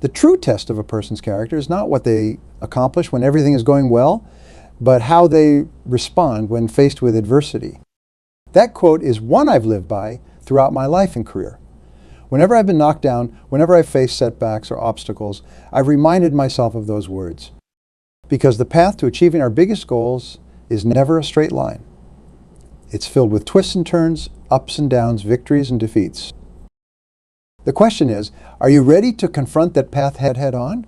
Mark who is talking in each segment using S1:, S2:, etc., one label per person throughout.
S1: The true test of a person's character is not what they accomplish when everything is going well, but how they respond when faced with adversity. That quote is one I've lived by throughout my life and career. Whenever I've been knocked down, whenever I've faced setbacks or obstacles, I've reminded myself of those words. Because the path to achieving our biggest goals is never a straight line. It's filled with twists and turns, ups and downs, victories and defeats. The question is, are you ready to confront that path head on?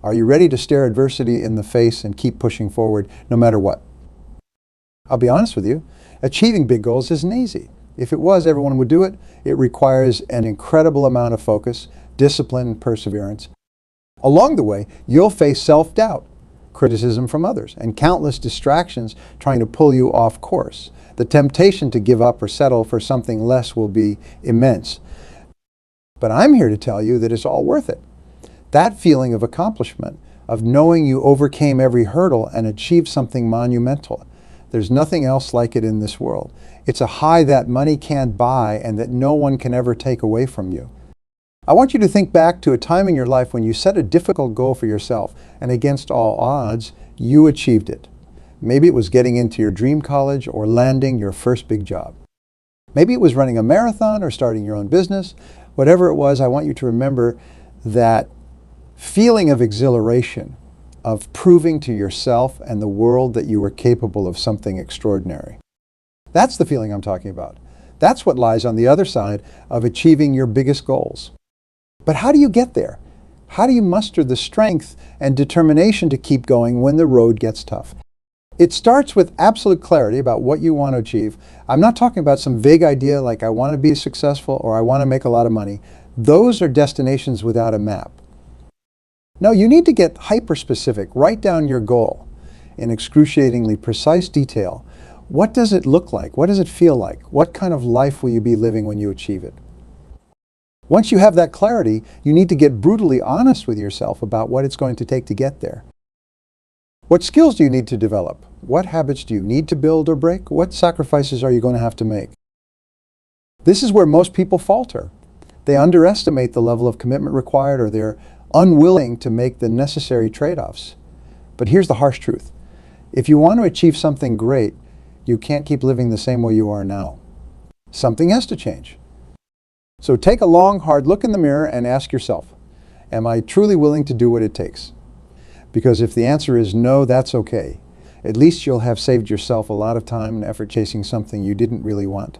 S1: Are you ready to stare adversity in the face and keep pushing forward no matter what? I'll be honest with you, achieving big goals isn't easy. If it was, everyone would do it. It requires an incredible amount of focus, discipline, and perseverance. Along the way, you'll face self-doubt, criticism from others, and countless distractions trying to pull you off course. The temptation to give up or settle for something less will be immense. But I'm here to tell you that it's all worth it. That feeling of accomplishment, of knowing you overcame every hurdle and achieved something monumental, there's nothing else like it in this world. It's a high that money can't buy and that no one can ever take away from you. I want you to think back to a time in your life when you set a difficult goal for yourself, and against all odds, you achieved it. Maybe it was getting into your dream college or landing your first big job. Maybe it was running a marathon or starting your own business. Whatever it was, I want you to remember that feeling of exhilaration, of proving to yourself and the world that you were capable of something extraordinary. That's the feeling I'm talking about. That's what lies on the other side of achieving your biggest goals. But how do you get there? How do you muster the strength and determination to keep going when the road gets tough? It starts with absolute clarity about what you want to achieve. I'm not talking about some vague idea like I want to be successful or I want to make a lot of money. Those are destinations without a map. No, you need to get hyper-specific. Write down your goal in excruciatingly precise detail. What does it look like? What does it feel like? What kind of life will you be living when you achieve it? Once you have that clarity, you need to get brutally honest with yourself about what it's going to take to get there. What skills do you need to develop? What habits do you need to build or break? What sacrifices are you going to have to make? This is where most people falter. They underestimate the level of commitment required, or they're unwilling to make the necessary trade-offs. But here's the harsh truth. If you want to achieve something great, you can't keep living the same way you are now. Something has to change. So take a long, hard look in the mirror and ask yourself, am I truly willing to do what it takes? Because if the answer is no, that's okay. At least you'll have saved yourself a lot of time and effort chasing something you didn't really want.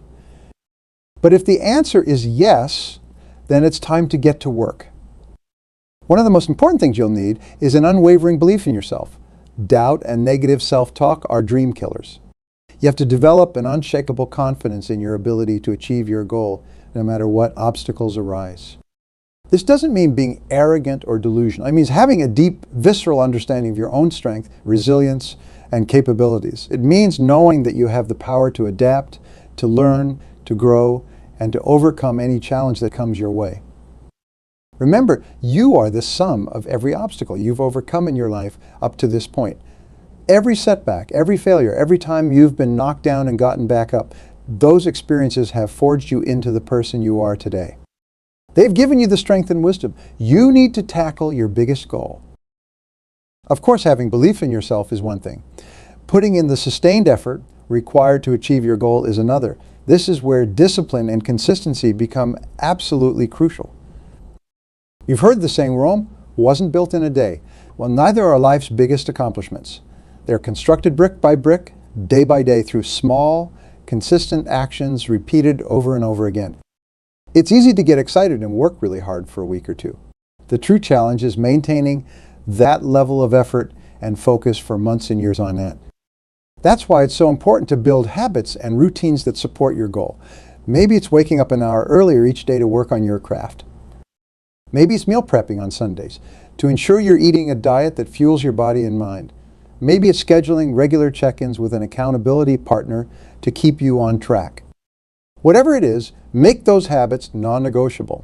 S1: But if the answer is yes, then it's time to get to work. One of the most important things you'll need is an unwavering belief in yourself. Doubt and negative self-talk are dream killers. You have to develop an unshakable confidence in your ability to achieve your goal, no matter what obstacles arise. This doesn't mean being arrogant or delusional. It means having a deep, visceral understanding of your own strength, resilience, and capabilities. It means knowing that you have the power to adapt, to learn, to grow, and to overcome any challenge that comes your way. Remember, you are the sum of every obstacle you've overcome in your life up to this point. Every setback, every failure, every time you've been knocked down and gotten back up, those experiences have forged you into the person you are today. They've given you the strength and wisdom. You need to tackle your biggest goal. Of course, having belief in yourself is one thing. Putting in the sustained effort required to achieve your goal is another. This is where discipline and consistency become absolutely crucial. You've heard the saying, Rome wasn't built in a day. Well, neither are life's biggest accomplishments. They're constructed brick by brick, day by day, through small, consistent actions repeated over and over again. It's easy to get excited and work really hard for a week or two. The true challenge is maintaining that level of effort and focus for months and years on end. That's why it's so important to build habits and routines that support your goal. Maybe it's waking up an hour earlier each day to work on your craft. Maybe it's meal prepping on Sundays to ensure you're eating a diet that fuels your body and mind. Maybe it's scheduling regular check-ins with an accountability partner to keep you on track. Whatever it is, make those habits non-negotiable.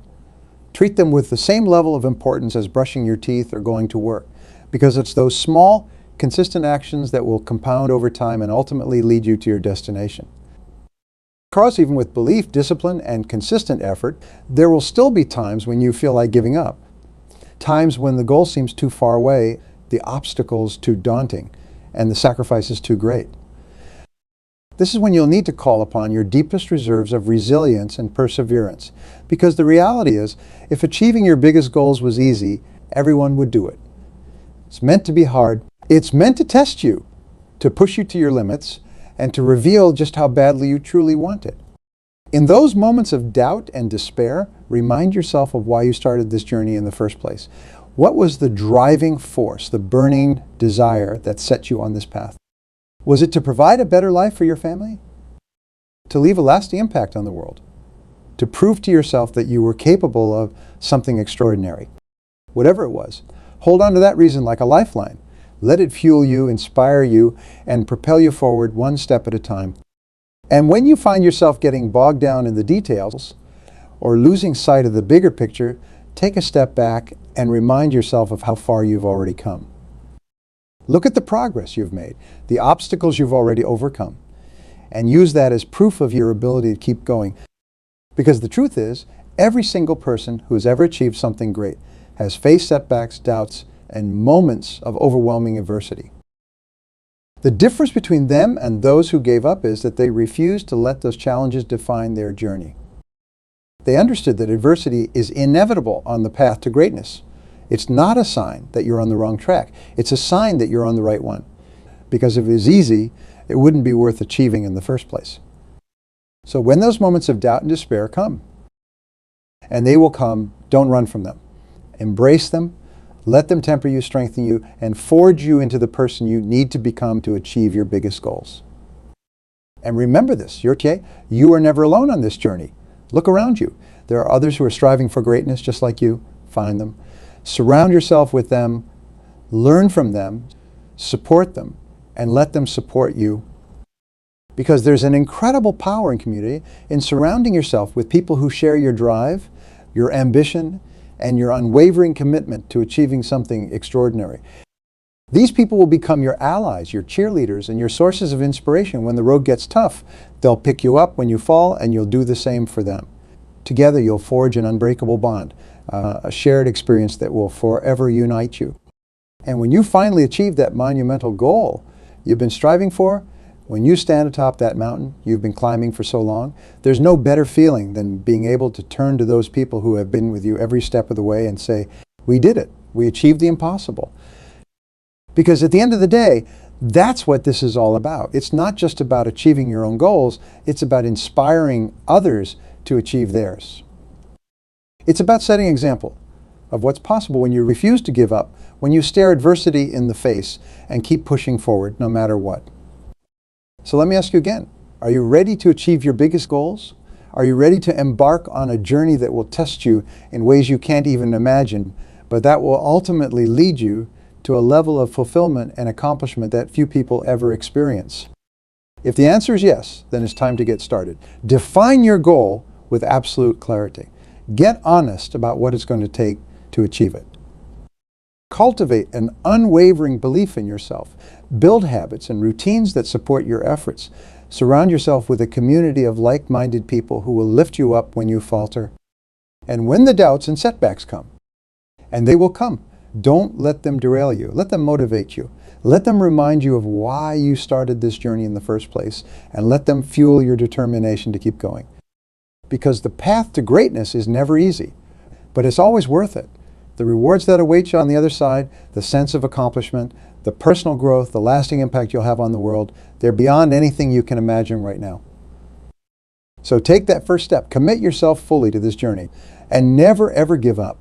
S1: Treat them with the same level of importance as brushing your teeth or going to work, because it's those small, consistent actions that will compound over time and ultimately lead you to your destination. Because even with belief, discipline, and consistent effort, there will still be times when you feel like giving up. times when the goal seems too far away, the obstacles too daunting, and the sacrifices too great. This is when you'll need to call upon your deepest reserves of resilience and perseverance, because the reality is, if achieving your biggest goals was easy, everyone would do it. It's meant to be hard. It's meant to test you, to push you to your limits, and to reveal just how badly you truly want it. In those moments of doubt and despair, remind yourself of why you started this journey in the first place. What was the driving force, the burning desire that set you on this path? Was it to provide a better life for your family? To leave a lasting impact on the world? To prove to yourself that you were capable of something extraordinary? Whatever it was, hold on to that reason like a lifeline. Let it fuel you, inspire you, and propel you forward one step at a time. And when you find yourself getting bogged down in the details or losing sight of the bigger picture, take a step back and remind yourself of how far you've already come. Look at the progress you've made, the obstacles you've already overcome, and use that as proof of your ability to keep going. Because the truth is, every single person who has ever achieved something great has faced setbacks, doubts, and moments of overwhelming adversity. The difference between them and those who gave up is that they refused to let those challenges define their journey. They understood that adversity is inevitable on the path to greatness. It's not a sign that you're on the wrong track. It's a sign that you're on the right one. Because if it was easy, it wouldn't be worth achieving in the first place. So when those moments of doubt and despair come, and they will come, don't run from them. Embrace them. Let them temper you, strengthen you, and forge you into the person you need to become to achieve your biggest goals. And remember this, you are never alone on this journey. Look around you. There are others who are striving for greatness just like you. Find them. Surround yourself with them. Learn from them. Support them. And let them support you. Because there's an incredible power in community in surrounding yourself with people who share your drive, your ambition, and your unwavering commitment to achieving something extraordinary. These people will become your allies, your cheerleaders, and your sources of inspiration when the road gets tough. They'll pick you up when you fall, and you'll do the same for them. Together, you'll forge an unbreakable bond, a shared experience that will forever unite you. And when you finally achieve that monumental goal you've been striving for, when you stand atop that mountain you've been climbing for so long, there's no better feeling than being able to turn to those people who have been with you every step of the way and say, we did it. We achieved the impossible. Because at the end of the day, that's what this is all about. It's not just about achieving your own goals, it's about inspiring others to achieve theirs. It's about setting an example of what's possible when you refuse to give up, when you stare adversity in the face and keep pushing forward no matter what. So let me ask you again, are you ready to achieve your biggest goals? Are you ready to embark on a journey that will test you in ways you can't even imagine, but that will ultimately lead you to a level of fulfillment and accomplishment that few people ever experience? If the answer is yes, then it's time to get started. Define your goal with absolute clarity. Get honest about what it's going to take to achieve it. Cultivate an unwavering belief in yourself. Build habits and routines that support your efforts. Surround yourself with a community of like-minded people who will lift you up when you falter. And when the doubts and setbacks come, and they will come, don't let them derail you. Let them motivate you. Let them remind you of why you started this journey in the first place, and let them fuel your determination to keep going. Because the path to greatness is never easy, but it's always worth it. The rewards that await you on the other side, the sense of accomplishment, the personal growth, the lasting impact you'll have on the world, they're beyond anything you can imagine right now. So take that first step. Commit yourself fully to this journey and never ever give up.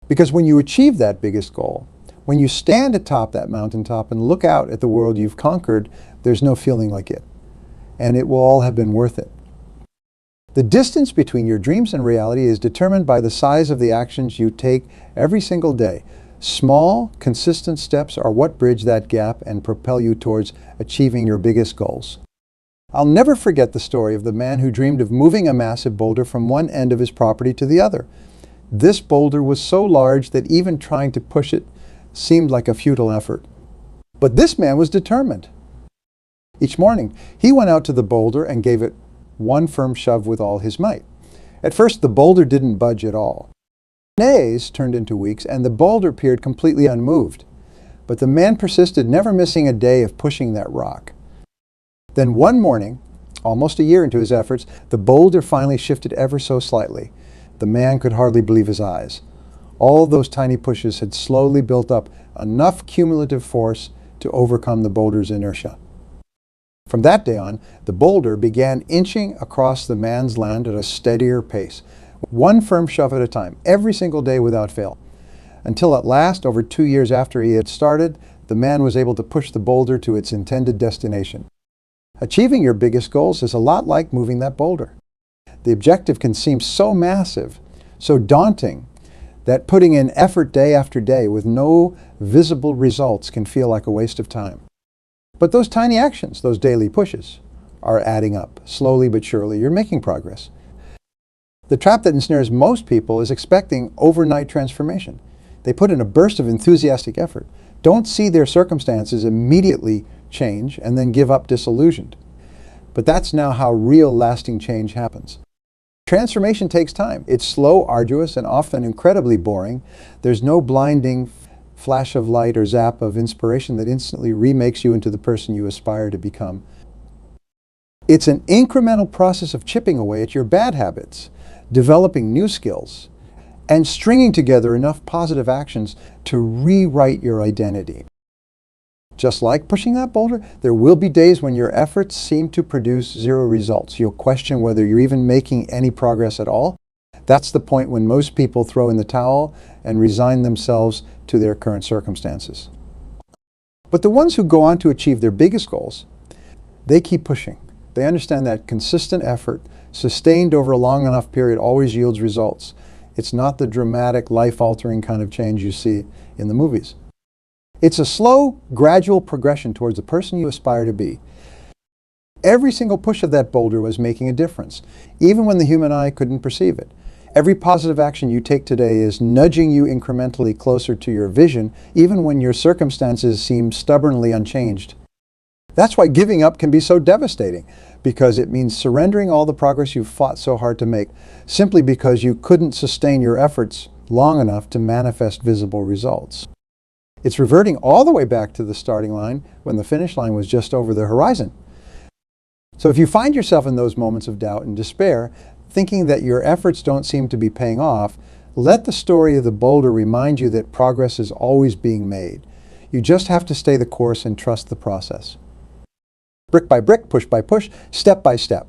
S1: Because when you achieve that biggest goal, when you stand atop that mountaintop and look out at the world you've conquered, there's no feeling like it. And it will all have been worth it. The distance between your dreams and reality is determined by the size of the actions you take every single day. Small, consistent steps are what bridge that gap and propel you towards achieving your biggest goals. I'll never forget the story of the man who dreamed of moving a massive boulder from one end of his property to the other. This boulder was so large that even trying to push it seemed like a futile effort. But this man was determined. Each morning, he went out to the boulder and gave it one firm shove with all his might. At first, the boulder didn't budge at all. Days turned into weeks, and the boulder appeared completely unmoved. But the man persisted, never missing a day of pushing that rock. Then one morning, almost a year into his efforts, the boulder finally shifted ever so slightly. The man could hardly believe his eyes. All those tiny pushes had slowly built up enough cumulative force to overcome the boulder's inertia. From that day on, the boulder began inching across the man's land at a steadier pace, one firm shove at a time, every single day without fail. Until at last, over 2 years after he had started, the man was able to push the boulder to its intended destination. Achieving your biggest goals is a lot like moving that boulder. The objective can seem so massive, so daunting, that putting in effort day after day with no visible results can feel like a waste of time. But those tiny actions, those daily pushes, are adding up. Slowly but surely, you're making progress. The trap that ensnares most people is expecting overnight transformation. They put in a burst of enthusiastic effort, don't see their circumstances immediately change, and then give up disillusioned. But that's now how real lasting change happens. Transformation takes time. It's slow, arduous, and often incredibly boring. There's no blinding flash of light or zap of inspiration that instantly remakes you into the person you aspire to become. It's an incremental process of chipping away at your bad habits, developing new skills, and stringing together enough positive actions to rewrite your identity. Just like pushing that boulder, there will be days when your efforts seem to produce zero results. You'll question whether you're even making any progress at all. That's the point when most people throw in the towel and resign themselves to their current circumstances. But the ones who go on to achieve their biggest goals, they keep pushing. They understand that consistent effort, sustained over a long enough period, always yields results. It's not the dramatic, life-altering kind of change you see in the movies. It's a slow, gradual progression towards the person you aspire to be. Every single push of that boulder was making a difference, even when the human eye couldn't perceive it. Every positive action you take today is nudging you incrementally closer to your vision, even when your circumstances seem stubbornly unchanged. That's why giving up can be so devastating, because it means surrendering all the progress you've fought so hard to make, simply because you couldn't sustain your efforts long enough to manifest visible results. It's reverting all the way back to the starting line when the finish line was just over the horizon. So if you find yourself in those moments of doubt and despair, thinking that your efforts don't seem to be paying off, let the story of the boulder remind you that progress is always being made. You just have to stay the course and trust the process. Brick by brick, push by push, step by step.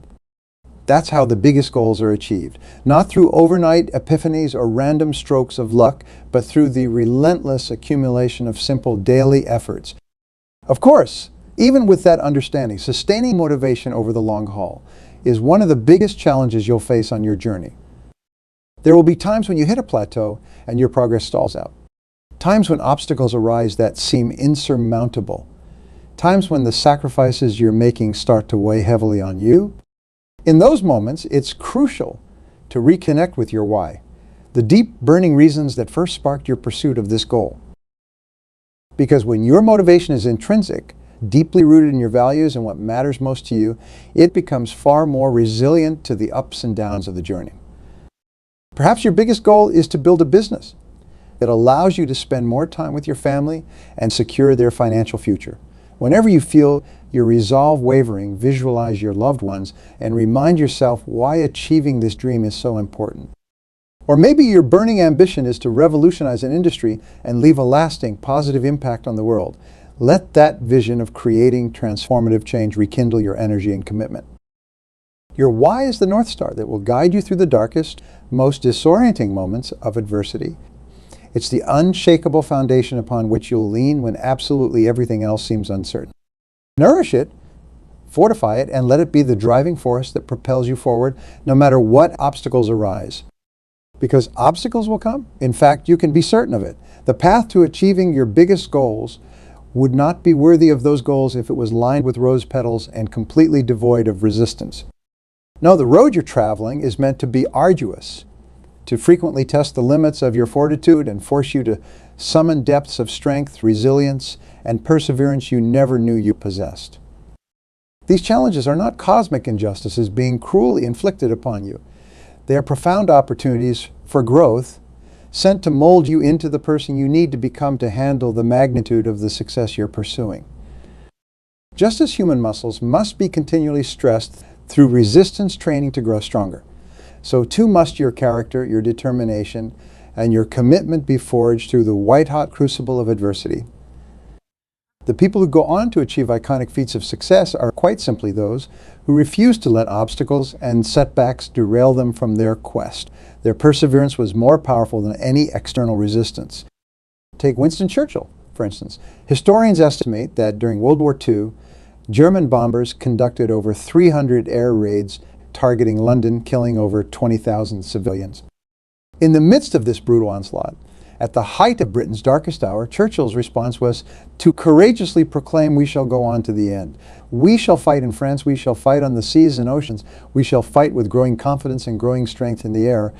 S1: That's how the biggest goals are achieved. Not through overnight epiphanies or random strokes of luck, but through the relentless accumulation of simple daily efforts. Of course, even with that understanding, sustaining motivation over the long haul is one of the biggest challenges you'll face on your journey. There will be times when you hit a plateau and your progress stalls out. Times when obstacles arise that seem insurmountable. Times when the sacrifices you're making start to weigh heavily on you. In those moments, it's crucial to reconnect with your why, the deep, burning reasons that first sparked your pursuit of this goal. Because when your motivation is intrinsic, deeply rooted in your values and what matters most to you, it becomes far more resilient to the ups and downs of the journey. Perhaps your biggest goal is to build a business that allows you to spend more time with your family and secure their financial future. Whenever you feel your resolve wavering, visualize your loved ones and remind yourself why achieving this dream is so important. Or maybe your burning ambition is to revolutionize an industry and leave a lasting, positive impact on the world. Let that vision of creating transformative change rekindle your energy and commitment. Your why is the North Star that will guide you through the darkest, most disorienting moments of adversity. It's the unshakable foundation upon which you'll lean when absolutely everything else seems uncertain. Nourish it, fortify it, and let it be the driving force that propels you forward no matter what obstacles arise. Because obstacles will come. In fact, you can be certain of it. The path to achieving your biggest goals would not be worthy of those goals if it was lined with rose petals and completely devoid of resistance. No, the road you're traveling is meant to be arduous, to frequently test the limits of your fortitude and force you to summon depths of strength, resilience, and perseverance you never knew you possessed. These challenges are not cosmic injustices being cruelly inflicted upon you. They are profound opportunities for growth, sent to mold you into the person you need to become to handle the magnitude of the success you're pursuing. Just as human muscles must be continually stressed through resistance training to grow stronger, so too must your character, your determination, and your commitment be forged through the white-hot crucible of adversity. The people who go on to achieve iconic feats of success are quite simply those who refuse to let obstacles and setbacks derail them from their quest. Their perseverance was more powerful than any external resistance. Take Winston Churchill, for instance. Historians estimate that during World War II, German bombers conducted over 300 air raids targeting London, killing over 20,000 civilians. In the midst of this brutal onslaught, at the height of Britain's darkest hour, Churchill's response was to courageously proclaim, "We shall go on to the end. We shall fight in France. We shall fight on the seas and oceans. We shall fight with growing confidence and growing strength in the air."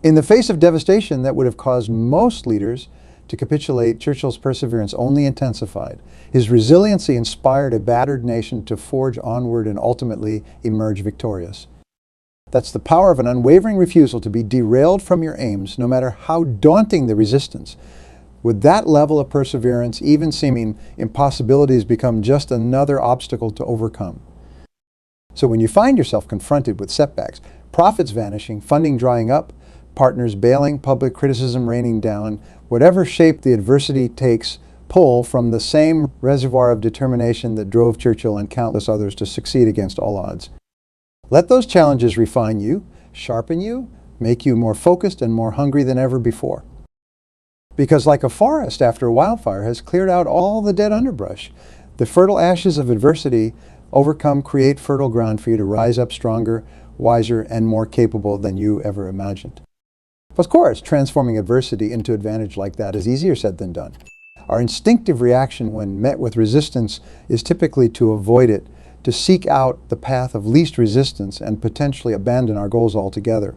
S1: In the face of devastation that would have caused most leaders to capitulate, Churchill's perseverance only intensified. His resiliency inspired a battered nation to forge onward and ultimately emerge victorious. That's the power of an unwavering refusal to be derailed from your aims, no matter how daunting the resistance. With that level of perseverance, even seeming impossibilities become just another obstacle to overcome. So when you find yourself confronted with setbacks, profits vanishing, funding drying up, partners bailing, public criticism raining down, whatever shape the adversity takes, pull from the same reservoir of determination that drove Churchill and countless others to succeed against all odds. Let those challenges refine you, sharpen you, make you more focused and more hungry than ever before. Because like a forest after a wildfire has cleared out all the dead underbrush, the fertile ashes of adversity overcome create fertile ground for you to rise up stronger, wiser, and more capable than you ever imagined. Of course, transforming adversity into advantage like that is easier said than done. Our instinctive reaction when met with resistance is typically to avoid it, to seek out the path of least resistance and potentially abandon our goals altogether.